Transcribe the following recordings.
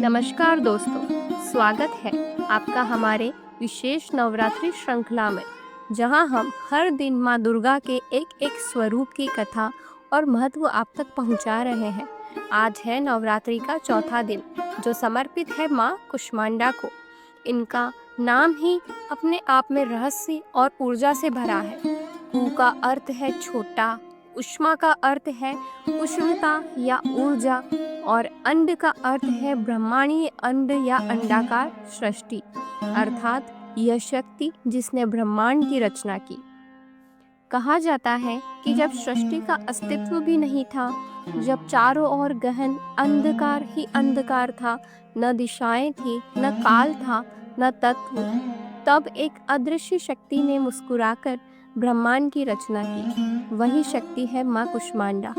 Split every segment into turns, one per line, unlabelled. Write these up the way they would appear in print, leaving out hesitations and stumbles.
नमस्कार दोस्तों, स्वागत है आपका हमारे विशेष नवरात्रि श्रृंखला में, जहां हम हर दिन माँ दुर्गा के एक एक स्वरूप की कथा और महत्व आप तक पहुंचा रहे हैं। आज है नवरात्रि का चौथा दिन, जो समर्पित है माँ कुष्मांडा को। इनका नाम ही अपने आप में रहस्य और ऊर्जा से भरा है। कु का अर्थ है छोटा, उष्मा का अर्थ है उष्णता या ऊर्जा, और अंड का अर्थ है ब्रह्मांडीय अंड या अंडाकार सृष्टि, अर्थात यह शक्ति जिसने ब्रह्मांड की रचना की। कहा जाता है कि जब सृष्टि का अस्तित्व भी नहीं था, जब चारों ओर गहन अंधकार ही अंधकार था, न दिशाएं थी, न काल था, न तत्व, तब एक अदृश्य शक्ति ने मुस्कुराकर ब्रह्मांड की रचना की। वही शक्ति है माँ कुष्मांडा।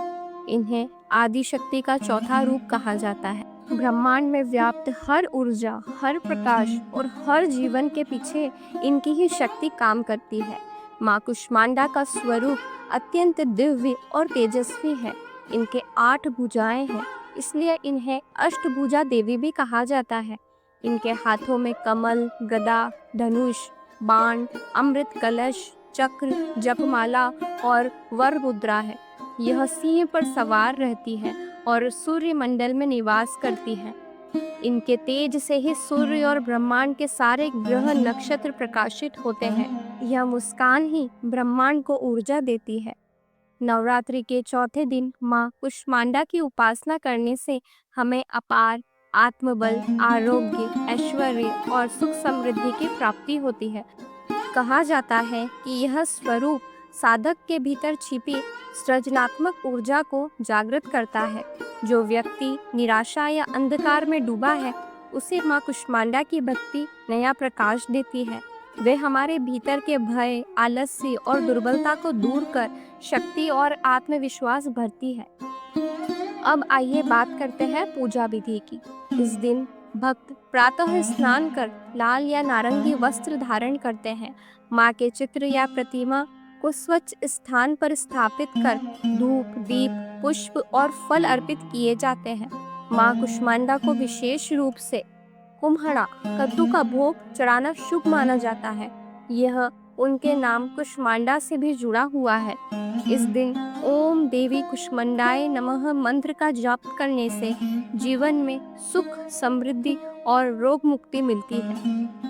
इन्हें आदि शक्ति का चौथा रूप कहा जाता है। ब्रह्मांड में व्याप्त हर ऊर्जा, हर प्रकाश और हर जीवन के पीछे इनकी ही शक्ति काम करती है। माँ कुष्मांडा का स्वरूप अत्यंत दिव्य और तेजस्वी है। इनके 8 भुजाएं हैं, इसलिए इन्हें अष्टभुजा देवी भी कहा जाता है। इनके हाथों में कमल, गदा, धनुष, बाण, अमृत कलश, चक्र, जपमाला और वर मुद्रा है। यह सिंह पर सवार रहती है और सूर्य मंडल में निवास करती है। इनके तेज से ही सूर्य और ब्रह्मांड के सारे ग्रह नक्षत्र प्रकाशित होते हैं। यह मुस्कान ही ब्रह्मांड को ऊर्जा देती है। नवरात्रि के चौथे दिन माँ कुष्मांडा की उपासना करने से हमें अपार आत्मबल, आरोग्य, ऐश्वर्य और सुख समृद्धि की प्राप्ति होती है। कहा जाता है कि यह स्वरूप साधक के भीतर छिपी सृजनात्मक ऊर्जा को जागृत करता है। जो व्यक्ति निराशा या अंधकार में डूबा है, उसे माँ कुष्मांडा की भक्ति नया प्रकाश देती है। वे हमारे भीतर के भय, आलस्य और दुर्बलता को दूर कर शक्ति और आत्मविश्वास भरती है। अब आइए बात करते हैं पूजा विधि की। इस दिन भक्त प्रातः स्नान कर लाल या नारंगी वस्त्र धारण करते हैं। माँ के चित्र या प्रतिमा को स्वच्छ स्थान पर स्थापित कर धूप, दीप, पुष्प और फल अर्पित किए जाते हैं। माँ कुष्मांडा को विशेष रूप से कुम्हड़ा, कद्दू का भोग चढ़ाना शुभ माना जाता है। यह उनके नाम कुष्मांडा से भी जुड़ा हुआ है। इस दिन ओम देवी कुष्मांडाय नमः मंत्र का जाप करने से जीवन में सुख, समृद्धि और रोग मुक्ति मिलती है।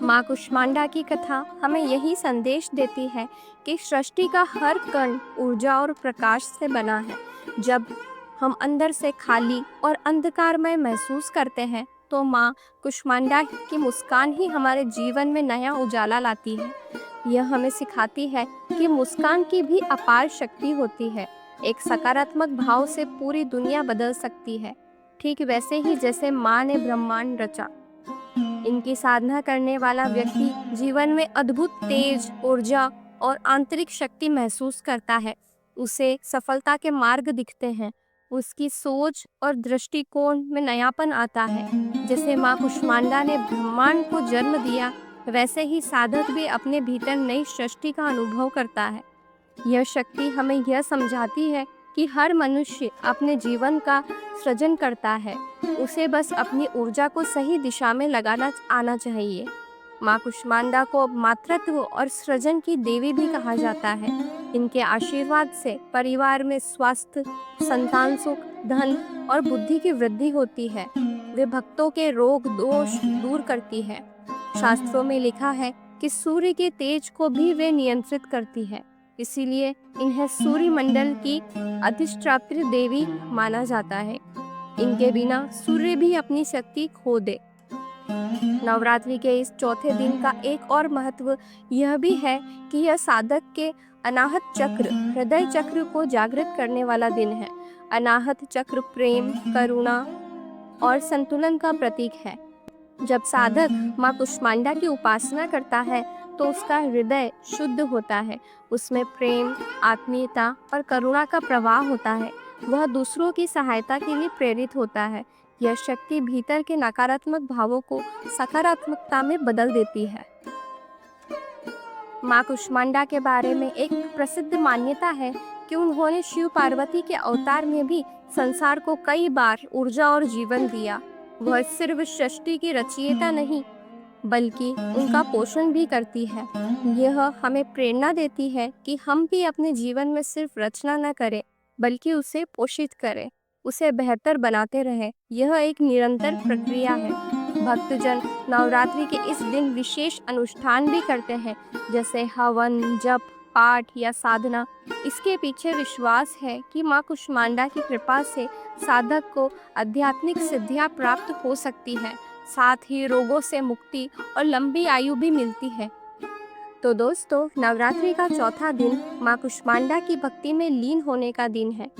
माँ कुष्मांडा की कथा हमें यही संदेश देती है कि सृष्टि का हर कण ऊर्जा और प्रकाश से बना है। जब हम अंदर से खाली और अंधकारमय महसूस करते हैं, तो माँ कुष्मांडा की मुस्कान ही हमारे जीवन में नया उजाला लाती है। यह हमें सिखाती है कि मुस्कान की भी अपार शक्ति होती है। एक सकारात्मक भाव से पूरी दुनिया बदल सकती है, ठीक वैसे ही जैसे माँ ने ब्रह्मांड रचा। इनकी साधना करने वाला व्यक्ति जीवन में अद्भुत तेज, ऊर्जा और आंतरिक शक्ति महसूस करता है। उसे सफलता के मार्ग दिखते हैं। उसकी सोच और दृष्टिकोण में नयापन आता है। जैसे माँ कुष्मांडा ने ब्रह्मांड को जन्म दिया, वैसे ही साधक भी अपने भीतर नई सृष्टि का अनुभव करता है। यह शक्ति हमें यह समझाती है कि हर मनुष्य अपने जीवन का सृजन करता है। उसे बस अपनी ऊर्जा को सही दिशा में लगाना आना चाहिए। माँ कुष्मांडा को मातृत्व और सृजन की देवी भी कहा जाता है। इनके आशीर्वाद से परिवार में स्वास्थ्य, संतान सुख, धन और बुद्धि की वृद्धि होती है। वे भक्तों के रोग दोष दूर करती है। शास्त्रों में लिखा है कि सूर्य के तेज को भी वे नियंत्रित करती है, इसीलिए इन्हें सूर्य मंडल की अधिष्ठात्री देवी माना जाता है। इनके बिना सूर्य भी अपनी शक्ति खो दे। नवरात्रि के इस चौथे दिन का एक और महत्व यह भी है कि यह साधक के अनाहत चक्र, हृदय चक्र को जागृत करने वाला दिन है। अनाहत चक्र प्रेम, करुणा और संतुलन का प्रतीक है। जब साधक माँ कुष्मांडा की उपासना करता है, तो उसका हृदय शुद्ध होता है। उसमें प्रेम, आत्मीयता और करुणा का प्रवाह होता है। वह दूसरों की सहायता के लिए प्रेरित होता है। यह शक्ति भीतर के नकारात्मक भावों को सकारात्मकता में बदल देती है। माँ कुष्मांडा के बारे में एक प्रसिद्ध मान्यता है कि उन्होंने शिव पार्वती के अवतार में भी संसार को कई बार ऊर्जा और जीवन दिया। वह सिर्फ सृष्टि की रचयिता नहीं, बल्कि उनका पोषण भी करती है। यह हमें प्रेरणा देती है कि हम भी अपने जीवन में सिर्फ रचना न करें, बल्कि उसे पोषित करें, उसे बेहतर बनाते रहें। यह एक निरंतर प्रक्रिया है। भक्तजन नवरात्रि के इस दिन विशेष अनुष्ठान भी करते हैं, जैसे हवन, जप, पाठ या साधना। इसके पीछे विश्वास है कि माँ कुष्मांडा की कृपा से साधक को आध्यात्मिक सिद्धियाँ प्राप्त हो सकती है, साथ ही रोगों से मुक्ति और लंबी आयु भी मिलती है। तो दोस्तों, नवरात्रि का चौथा दिन माँ कुष्मांडा की भक्ति में लीन होने का दिन है।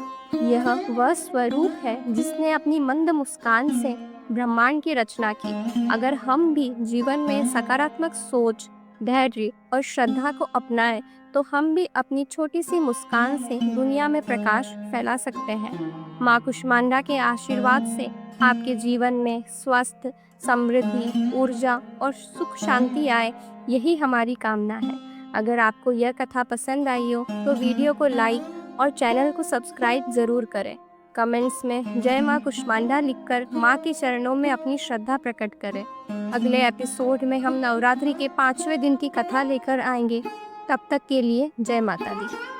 यह वह स्वरूप है जिसने अपनी मंद मुस्कान से ब्रह्मांड की रचना की। अगर हम भी जीवन में सकारात्मक सोच, धैर्य और श्रद्धा को अपनाएं, तो हम भी अपनी छोटी सी मुस्कान से दुनिया में प्रकाश फैला सकते हैं। माँ कुष्मांडा के आशीर्वाद से आपके जीवन में स्वस्थ, समृद्धि, ऊर्जा और सुख शांति आए, यही हमारी कामना है। अगर आपको यह कथा पसंद आई हो तो वीडियो को लाइक और चैनल को सब्सक्राइब ज़रूर करें। कमेंट्स में जय माँ कुष्मांडा लिखकर माँ के चरणों में अपनी श्रद्धा प्रकट करें। अगले एपिसोड में हम नवरात्रि के 5वें दिन की कथा लेकर आएंगे। तब तक के लिए जय माता दी।